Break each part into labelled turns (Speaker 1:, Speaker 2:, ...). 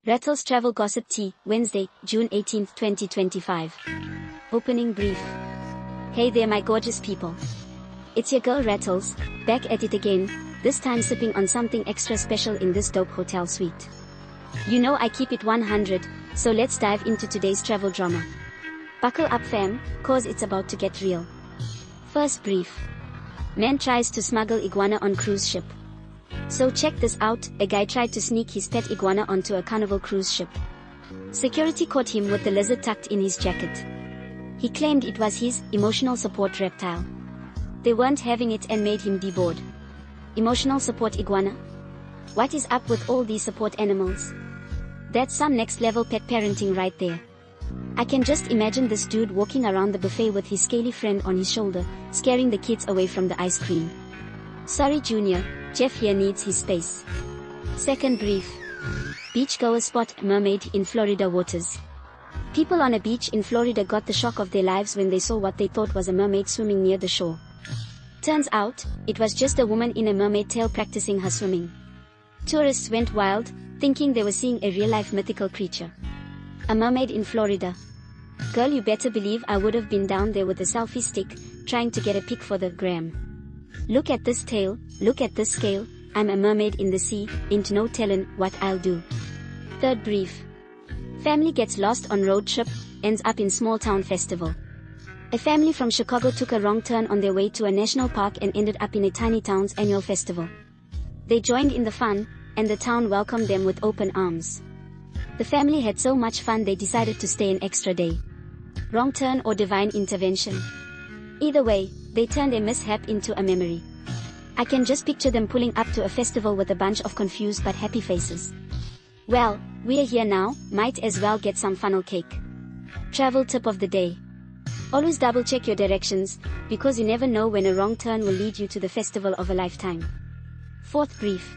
Speaker 1: Rattles Travel Gossip Tea, Wednesday, June 18, 2025. Opening brief. Hey there my gorgeous people. It's your girl Rattles, back at it again, this time sipping on something extra special in this dope hotel suite. You know I keep it 100, so let's dive into today's travel drama. Buckle up fam, cause it's about to get real. First brief. Man tries to smuggle iguana on cruise ship. So check this out, a guy tried to sneak his pet iguana onto a Carnival cruise ship. Security caught him with the lizard tucked in his jacket. He claimed it was his emotional support reptile. They weren't having it and made him deboard. Emotional support iguana? What is up with all these support animals? That's some next level pet parenting right there. I can just imagine this dude walking around the buffet with his scaly friend on his shoulder, scaring the kids away from the ice cream. Sorry Junior, Jeff here needs his space. Second brief. Beachgoers spot mermaid in Florida waters. People on a beach in Florida got the shock of their lives when they saw what they thought was a mermaid swimming near the shore. Turns out, it was just a woman in a mermaid tail practicing her swimming. Tourists went wild, thinking they were seeing a real-life mythical creature. A mermaid in Florida. Girl, you better believe I would have been down there with a selfie stick, trying to get a pic for the gram. Look at this tail, look at this scale, I'm a mermaid in the sea, ain't no tellin' what I'll do. Third brief. Family gets lost on road trip, ends up in small town festival. A family from Chicago took a wrong turn on their way to a national park and ended up in a tiny town's annual festival. They joined in the fun, and the town welcomed them with open arms. The family had so much fun they decided to stay an extra day. Wrong turn or divine intervention? Either way, they turned a mishap into a memory. I can just picture them pulling up to a festival with a bunch of confused but happy faces. Well, we're here now, might as well get some funnel cake. Travel tip of the day. Always double check your directions, because you never know when a wrong turn will lead you to the festival of a lifetime. Fourth brief.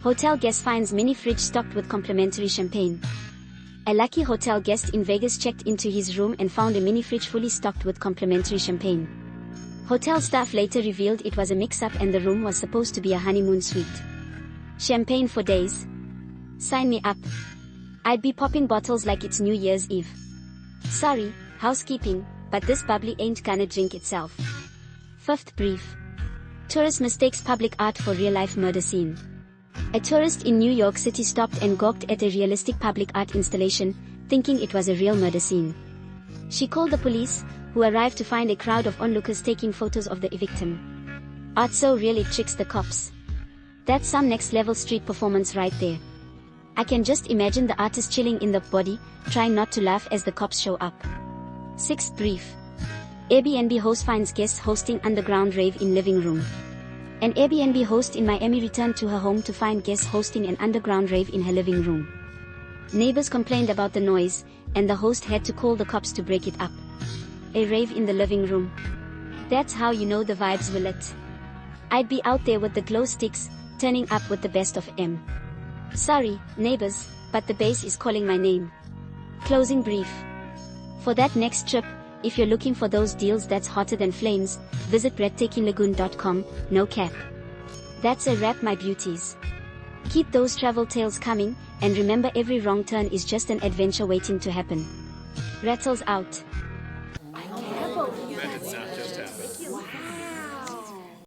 Speaker 1: Hotel guest finds mini fridge stocked with complimentary champagne. A lucky hotel guest in Vegas checked into his room and found a mini fridge fully stocked with complimentary champagne. Hotel staff later revealed it was a mix-up and the room was supposed to be a honeymoon suite. Champagne for days? Sign me up. I'd be popping bottles like it's New Year's Eve. Sorry, housekeeping, but this bubbly ain't gonna drink itself. Fifth brief. Tourist mistakes public art for real-life murder scene. A tourist in New York City stopped and gawked at a realistic public art installation, thinking it was a real murder scene. She called the police, who arrived to find a crowd of onlookers taking photos of the victim. Art so real it tricks the cops. That's some next level street performance right there. I can just imagine the artist chilling in the body, trying not to laugh as the cops show up. Sixth brief. Airbnb host finds guests hosting underground rave in living room. An Airbnb host in Miami returned to her home to find guests hosting an underground rave in her living room. Neighbors complained about the noise, and the host had to call the cops to break it up. A rave in the living room. That's how you know the vibes were lit. I'd be out there with the glow sticks, turning up with the best of M. Sorry, neighbors, but the bass is calling my name. Closing brief. For that next trip, if you're looking for those deals that's hotter than flames, visit breathtakinglagoon.com, no cap. That's a wrap my beauties. Keep those travel tales coming, and remember every wrong turn is just an adventure waiting to happen. Rattles out.